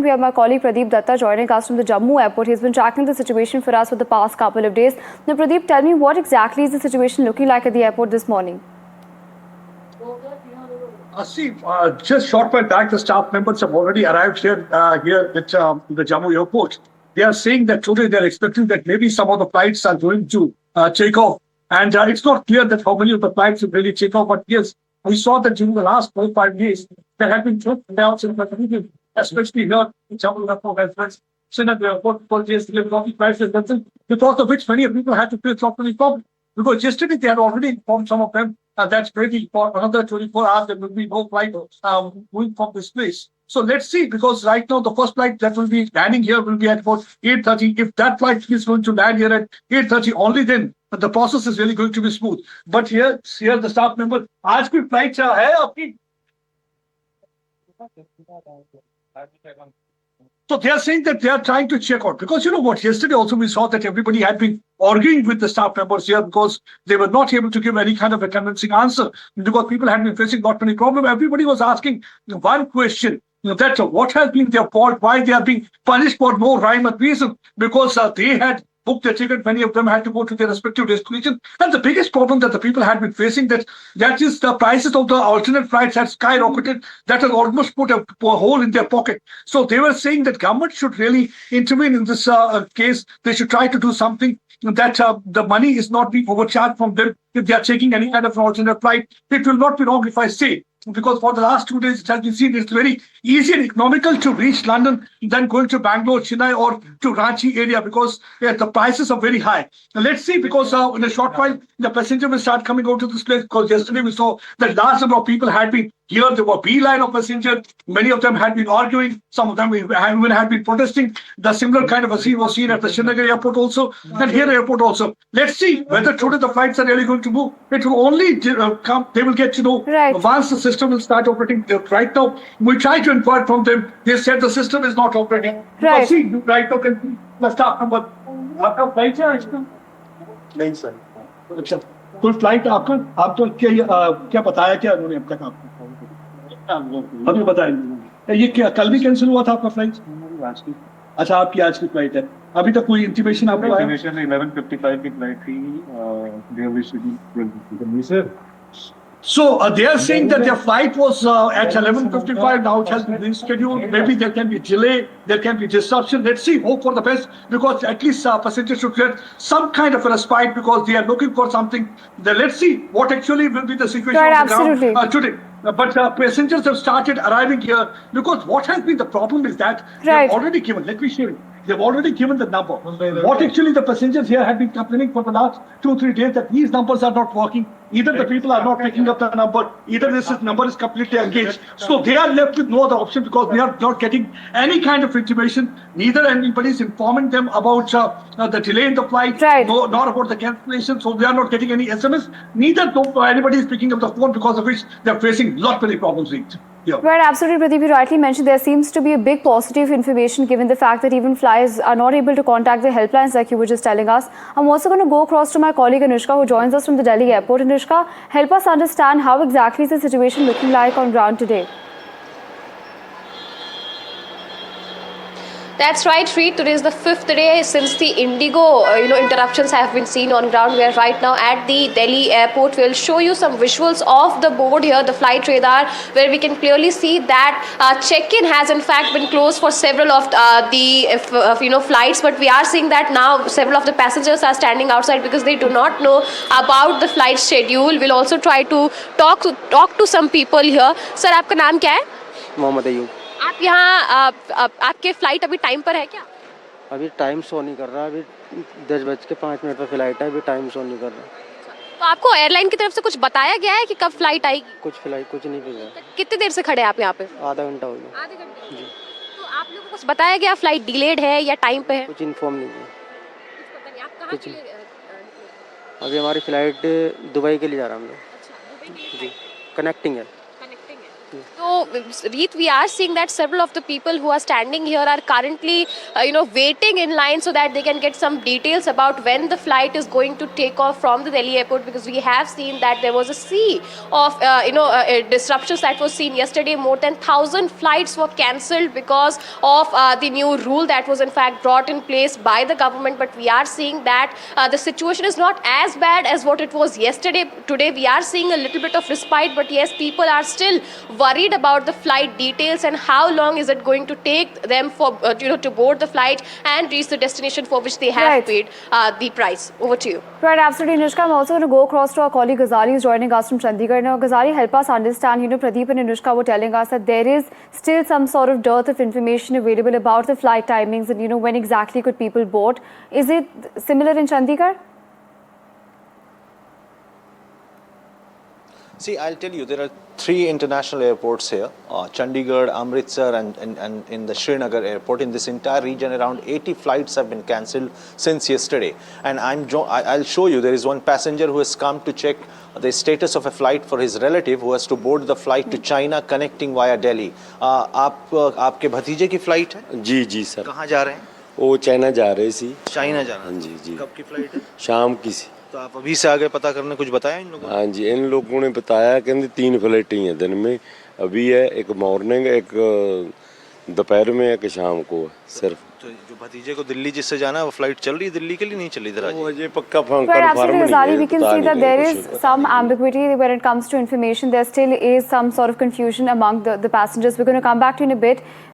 We have my colleague Pradeep Datta joining us from the Jammu airport. He's been tracking the situation for us for the past couple of days. Now, Pradeep, tell me what exactly is the situation looking like at the airport this morning? Just short while back, the staff members have already arrived here at the Jammu airport. They are saying that today they're expecting that maybe some of the flights are going to take off. And it's not clear that how many of the flights will really take off. But yes, we saw that during the last 4 or 5 days, there have been announcements in the region, especially here in Jammu airport as well. So that the airport purchase coffee prices, because of which many people had to pay properly problem. Because yesterday they had already informed some of them that's ready for another 24 hours. There will be no flight going from this place. So let's see, because right now the first flight that will be landing here will be at about 8:30. If that flight is going to land here at 8:30, only then the process is really going to be smooth. But here the staff member, आज कोई flight है आपकी? So they are saying that they are trying to check out, because you know what, yesterday also we saw that everybody had been arguing with the staff members here because they were not able to give any kind of a convincing answer, because people had been facing not many problems. Everybody was asking one question, that what has been their fault, why they are being punished for no rhyme or reason, because they had booked their ticket. Many of them had to go to their respective destination. And the biggest problem that the people had been facing, that is the prices of the alternate flights had skyrocketed. That has almost put a hole in their pocket. So they were saying that government should really intervene in this case. They should try to do something that the money is not being overcharged from them if they are taking any kind of an alternate flight. It will not be wrong if I say, because for the last 2 days it has been seen it's very easy and economical to reach London than going to Bangalore, Chennai or to Ranchi area, because the prices are very high. Now, let's see, because in a short while the passenger will start coming out to this place, because yesterday we saw that large number of people had been here. There were beeline of passengers. Many of them had been arguing. Some of them even had been protesting. The similar kind of a scene was seen at the Srinagar airport also, and here airport also. Let's see whether today the flights are really going to move. It will only come. They will get to know once the system will start operating. Right now, we try to inquire from them. They said the system is not operating. Right. See, right now can see the staff number. आपका flight है इसका? नहीं sir. अच्छा, कोई flight आपका आपको क्या बताया क्या उन्होंने अब तक आपको? अभी बताया ये क्या कल भी कैंसिल हुआ था आपका फ्लाइट? अच्छा, आपकी आज की फ्लाइट है. अभी तक कोई इंटीमेशन आपको आया? इंटीमेशन 11:55 की फ्लाइट थी. Sir So they are saying that their flight was at 11:55. Now it has been rescheduled. Maybe there can be delay. There can be disruption. Let's see. Hope for the best, because at least passengers should get some kind of a respite, because they are looking for something. Let's see what actually will be the situation on the ground today. But passengers have started arriving here, because what has been the problem is that they have already given. Let me show you. They've already given the number. What actually the passengers here have been complaining for the last 2-3 days, that these numbers are not working. Either the people are not picking up the number, either this number is completely engaged. So they are left with no other option, because they are not getting any kind of intimation. Neither anybody is informing them about the delay in the flight, nor about the cancellation. So they are not getting any SMS. Neither anybody is picking up the phone, because of which they are facing lot many problems with. Yeah. Right, absolutely, Pradeep. You rightly mentioned there seems to be a big positive information, given the fact that even flyers are not able to contact the helplines like you were just telling us. I'm also going to go across to my colleague Anushka, who joins us from the Delhi airport. Anushka, help us understand how exactly is the situation looking like on ground today. That's right, Sri. Today is the 5th day since the Indigo, interruptions have been seen on ground. We are right now at the Delhi airport. We'll show you some visuals of the board here, the flight radar, where we can clearly see that check-in has in fact been closed for several of the flights. But we are seeing that now several of the passengers are standing outside because they do not know about the flight schedule. We'll also try to talk to some people here. Sir, आपका नाम क्या है? मोहम्मद अयूब. आप यहाँ आपके flight अभी time पर है क्या? अभी टाइम शो नहीं कर रहा. अभी 10:05 पर फ्लाइट है. अभी टाइम शो नहीं कर रहा. तो आपको एयरलाइन की तरफ से कुछ बताया गया है कि कब फ्लाइट आएगी? कुछ नहीं पता. कितनी देर से खड़े हैं आप यहाँ पे? आधा घंटा हो गया. आधे घंटे जी. तो आप लोगों को कुछ बताया गया फ्लाइट डिलेड है या टाइम पे है? कुछ इन्फॉर्म नहीं किया. कुछ पता नहीं. आप कहाँ के लिए निकले? अभी हमारी फ्लाइट दुबई के लिए जा रहा हम लोग. अच्छा, दुबई के लिए जी. कनेक्टिंग है. So, Reet, we are seeing that several of the people who are standing here are currently, waiting in line so that they can get some details about when the flight is going to take off from the Delhi airport, because we have seen that there was a sea of, disruptions that was seen yesterday. More than 1,000 flights were cancelled because of the new rule that was in fact brought in place by the government. But we are seeing that the situation is not as bad as what it was yesterday. Today we are seeing a little bit of respite, but yes, people are still worried about the flight details and how long is it going to take them for to board the flight and reach the destination for which they have Right. paid the price. Over to you. Right, absolutely, Anushka. I'm also going to go across to our colleague Ghazali, who's joining us from Chandigarh. Now, Ghazali, help us understand. Pradeep and Anushka were telling us that there is still some sort of dearth of information available about the flight timings and, when exactly could people board. Is it similar in Chandigarh? See, I'll tell you, there are 3 international airports here, Chandigarh, Amritsar and in the Srinagar airport. In this entire region, around 80 flights have been cancelled since yesterday. And I'll show you, there is one passenger who has come to check the status of a flight for his relative who has to board the flight to China connecting via Delhi. आपके भतीजे की flight है? जी जी sir, कहाँ जा रहे हैं? वो China जा रहे सी। चाइना जाना। हाँ जी जी। कब की फ्लाइट है? शाम की सी। तो आप अभी से आगे पता करने कुछ बताया इन लोगों ने? हाँ जी, इन लोगों ने बताया कहते 3 फ्लाइटें हैं दिन में, अभी है एक मॉर्निंग, एक दोपहर में, एक शाम को है सिर्फ। तो जो भतीजे को दिल्ली जिससे जाना है वो फ्लाइट चल रही है दिल्ली के लिए, नहीं चल रही इधर आज? वो अजय पक्का Right, absolutely, Ghazali. We can see that there is some ambiguity when it comes to information. There still is some sort of confusion among the passengers. We're going to come back to you in a bit.